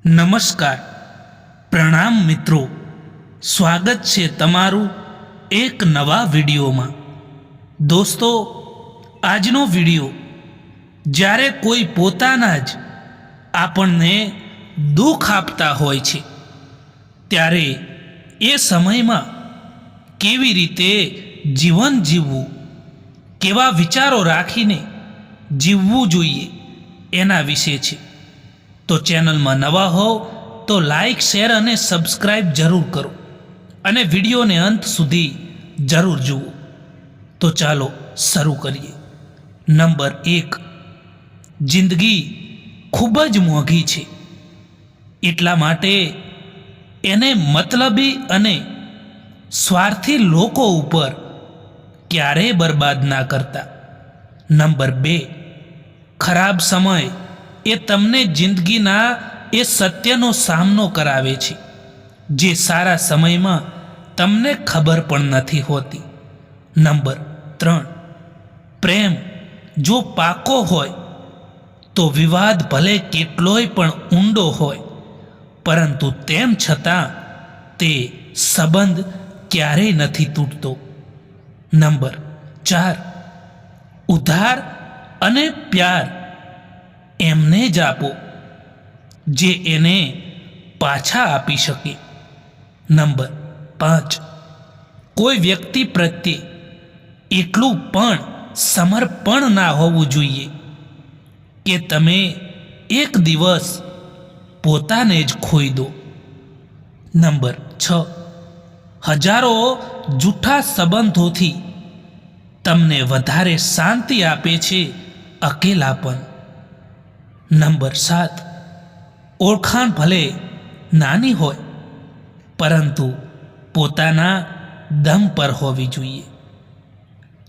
નમસ્કાર, પ્રણામ મિત્રો. સ્વાગત છે તમારું એક નવા વિડીયોમાં. દોસ્તો, આજનો વિડીયો જ્યારે કોઈ પોતાના જ આપણને દુઃખ આપતા હોય છે ત્યારે એ સમયમાં કેવી રીતે જીવન જીવવું, કેવા વિચારો રાખીને જીવવું જોઈએ એના વિશે છે. તો ચેનલમાં નવા હોવ તો લાઈક, શેર અને સબસ્ક્રાઈબ જરૂર કરો અને વિડીયોને અંત સુધી જરૂર જુઓ. તો ચાલો શરૂ કરીએ. નંબર 1, જિંદગી ખૂબ જ મોંઘી છે, એટલા માટે એને મતલબી અને સ્વાર્થી લોકો ઉપર ક્યારેય બરબાદ ના કરતા. નંબર 2, ખરાબ સમય એ તમને જિંદગીના એ સત્યનો સામનો કરાવે છે જે સારા સમયમાં તમને ખબર પણ નથી હોતી. નંબર 3, પ્રેમ જો પાકો હોય તો વિવાદ ભલે કેટલોય પણ ઊંડો હોય, પરંતુ તેમ છતાં તે સંબંધ ક્યારેય નથી તૂટતો. નંબર 4, ઉધાર અને પ્યાર એમને જ આપો જે એને પાછા આપી શકે. નંબર 5, કોઈ વ્યક્તિ પ્રત્યે એટલું પણ સમર્પણ ના હોવું જોઈએ કે તમે એક દિવસ પોતાને જ ખોઈ દો. નંબર 6, હજારો જૂઠા સંબંધોથી તમને વધારે શાંતિ આપે છે અકેલાપન. નંબર 7, ઓળખાણ ભલે નાની હોય પરંતુ પોતાના દમ પર હોવી જોઈએ.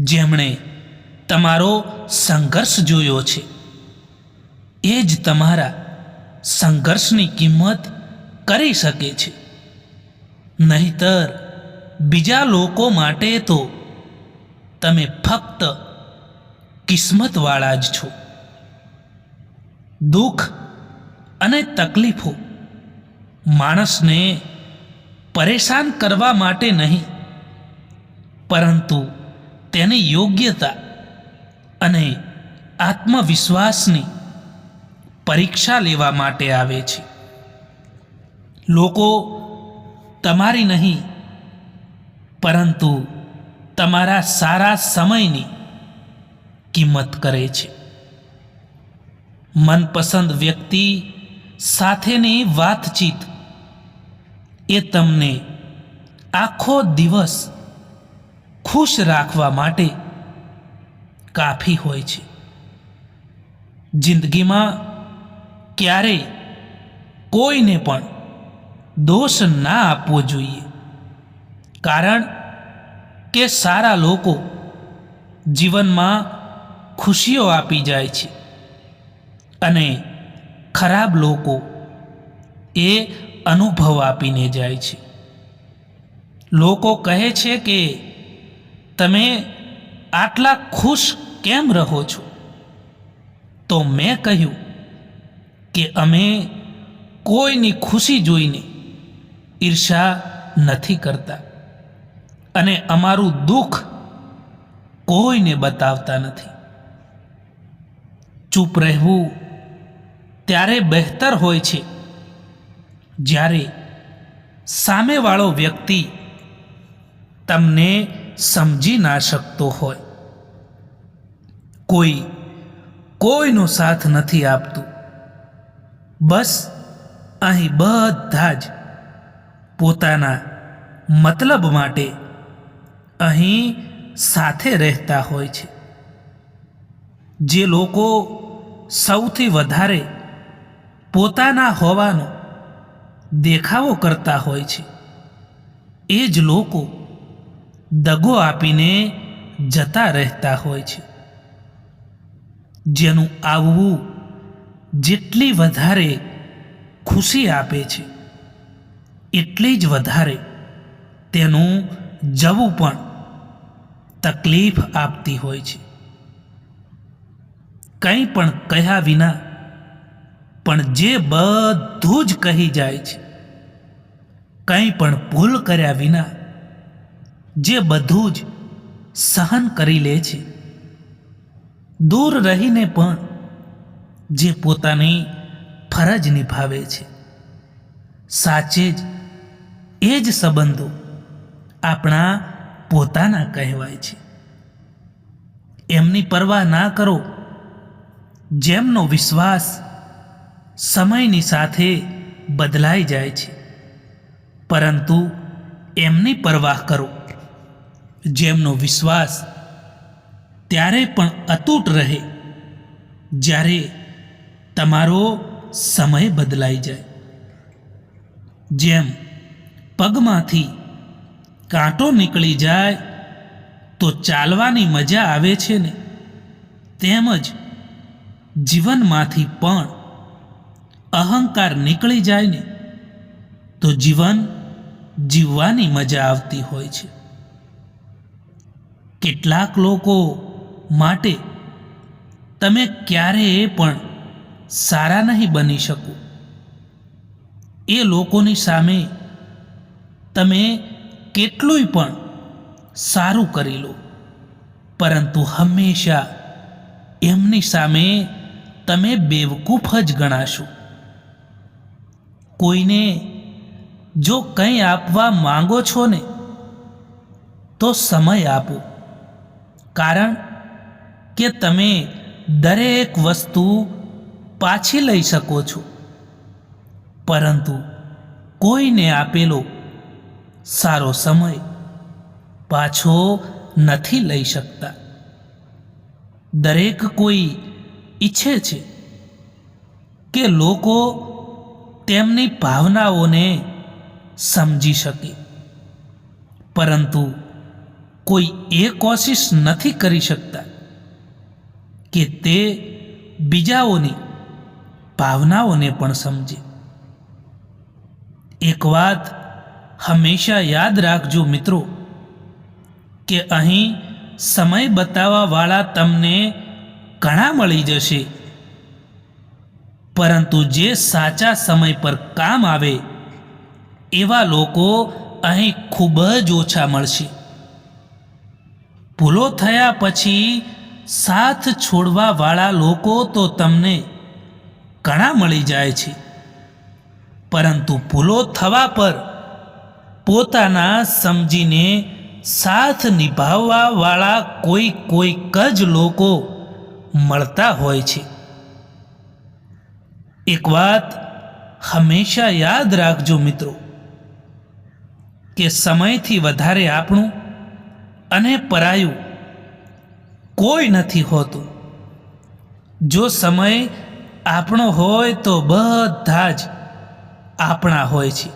જેમણે તમારો સંઘર્ષ જોયો છે એ જ તમારા સંઘર્ષની કિંમત કરી શકે છે, નહીતર બીજા લોકો માટે તો તમે ફક્ત કિસ્મતવાળા જ છો. દુઃખ અને તકલીફો માણસને પરેશાન કરવા માટે નહીં, પરંતુ તેની યોગ્યતા અને આત્મવિશ્વાસની પરીક્ષા લેવા માટે આવે છે. લોકો તમારી નહીં પરંતુ તમારા સારા સમયની કિંમત કરે છે. મનપસંદ વ્યક્તિ સાથેની વાતચીત એ તમને આખો દિવસ ખુશ રાખવા માટે કાફી હોય છે. જિંદગીમાં ક્યારેય કોઈને પણ દોષ ના આપવો જોઈએ, કારણ કે સારા લોકો જીવનમાં ખુશીઓ આપી જાય છે અને ખરાબ લોકો એ અનુભવ આપીને જાય છે. લોકો કહે છે કે તમે આટલા ખુશ કેમ રહો છો? તો મેં કહ્યું કે અમે કોઈની ખુશી જોઈને ઈર્ષા નથી કરતા અને અમારું દુઃખ કોઈને બતાવતા નથી. ચૂપ રહેવું ત્યારે બહેતર હોય છે જ્યારે સામેવાળો વ્યક્તિ તમને સમજી ના શકતો હોય. કોઈનો સાથ નથી આપતું. બસ અહીં બધા જ પોતાના મતલબ માટે અહીં સાથે રહેતા હોય છે. જે લોકો સૌથી વધારે પોતાના હોવાનો દેખાવો કરતા હોય છે એ જ લોકો દગો આપીને જતા રહેતા હોય છે. જેનું આવવું જેટલી વધારે ખુશી આપે છે એટલી જ વધારે તેનું જવું પણ તકલીફ આપતી હોય છે. કંઈ પણ કહ્યા વિના પણ જે બધું જ કહી જાય છે, કંઈ પણ ભૂલ કર્યા વિના જે બધું જ સહન કરી લે છે, દૂર રહીને પણ જે પોતાની ફરજ નિભાવે છે, સાચે જ એ જ સંબંધો આપણા પોતાના કહેવાય છે. એમની પરવા ના કરો જેમનો વિશ્વાસ સમયની સાથે બદલાઈ જાય છે, પરંતુ એમની પરવાહ કરો જેમનો વિશ્વાસ ત્યારે પણ અતૂટ રહે જ્યારે તમારો સમય બદલાઈ જાય. જેમ પગમાંથી કાંટો નીકળી જાય તો ચાલવાની મજા આવે છે ને, તેમજ જીવનમાંથી પણ અહંકાર નીકળી જાય ને તો જીવન જીવવાની મજા આવતી હોય છે. કેટલાક લોકો માટે તમે ક્યારેય પણ સારા નહીં બની શકો. એ લોકોની સામે તમે કેટલુંય પણ સારું કરી લો, પરંતુ હંમેશા એમની સામે તમે બેવકૂફ જ ગણાશો. કોઈને જો કંઈ આપવા માંગો છો ને તો સમય આપો, કારણ કે તમે દરેક વસ્તુ પાછી લઈ શકો છો, પરંતુ કોઈને આપેલો સારો સમય પાછો નથી લઈ શકતા. દરેક કોઈ ઈચ્છે છે કે લોકો તેમની ભાવનાઓને સમજી શકે, પરંતુ કોઈ એ કોશિશ નથી કરી શકતા કે તે બીજાઓની ભાવનાઓને પણ સમજે. એક વાત હંમેશા યાદ રાખજો મિત્રો, કે અહીં સમય બતાવવાવાળા તમને ઘણા મળી જશે, પરંતુ જે સાચા સમય પર કામ આવે એવા લોકો અહીં ખૂબ જ ઓછા મળશે. ભૂલો થયા પછી સાથ છોડવાવાળા લોકો તો તમને ઘણા મળી જાય છે, પરંતુ ભૂલો થવા પર પોતાના સમજીને સાથ નિભાવવાવાળા કોઈક જ લોકો મળતા હોય છે. એક વાત હંમેશા યાદ રાખજો મિત્રો, કે સમયથી વધારે આપણું અને પરાયું કોઈ નથી હોતું. જો સમય આપણો હોય તો બધા જ આપણા હોય છે,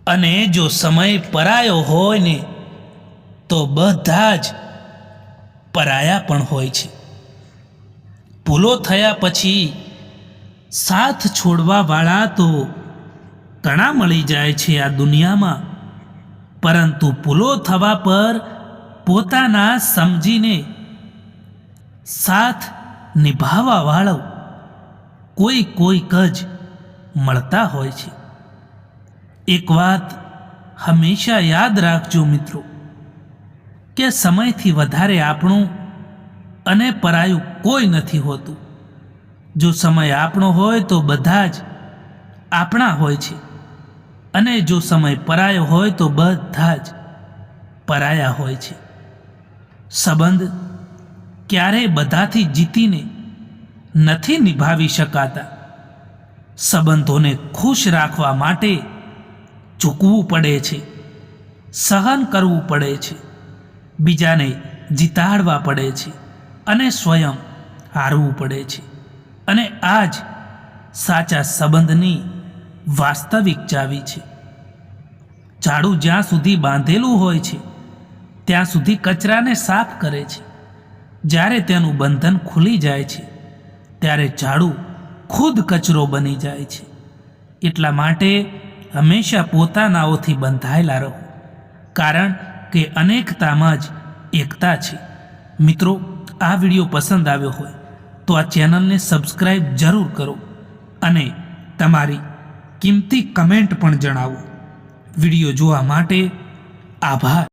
અને જો સમય પરાયો હોય ને તો બધા જ પરાયા પણ હોય છે. ભૂલો થયા પછી સાથ છોડવાવાળા તો ઘણા મળી જાય છે આ દુનિયામાં, પરંતુ ભૂલો થવા પર પોતાના સમજીને સાથ નિભાવવાવાળો કોઈક જ મળતા હોય છે. એક વાત હંમેશા યાદ રાખજો મિત્રો, કે સમયથી વધારે આપણું અને પરાયું કોઈ નથી હોતું. જો સમય આપણો હોય તો બધા જ આપણા હોય છે, અને જો સમય પરાયો હોય તો બધા જ પરાયા હોય છે. સંબંધ ક્યારેય બધાથી જીતીને નથી નિભાવી શકાતા. સંબંધોને ખુશ રાખવા માટે ચૂકવું પડે છે, સહન કરવું પડે છે, બીજાને જીતાડવા પડે છે, અને સ્વયં હારવું પડે છે. અને આ જ સાચા સંબંધની વાસ્તવિક ચાવી છે. ઝાડુ જ્યાં સુધી બાંધેલું હોય છે ત્યાં સુધી કચરાને સાફ કરે છે. જ્યારે તેનું બંધન ખુલી જાય છે ત્યારે ઝાડુ ખુદ કચરો બની જાય છે. એટલા માટે હંમેશા પોતાનાઓથી બંધાયેલા રહો, કારણ કે અનેકતામાં જ એકતા છે. મિત્રો, આ વિડીયો પસંદ આવ્યો હોય તો આ ચેનલને સબસ્ક્રાઈબ જરૂર કરો, અને તમારી કિંમતી કમેન્ટ પણ જણાવો. વિડીયો જોવા માટે આભાર.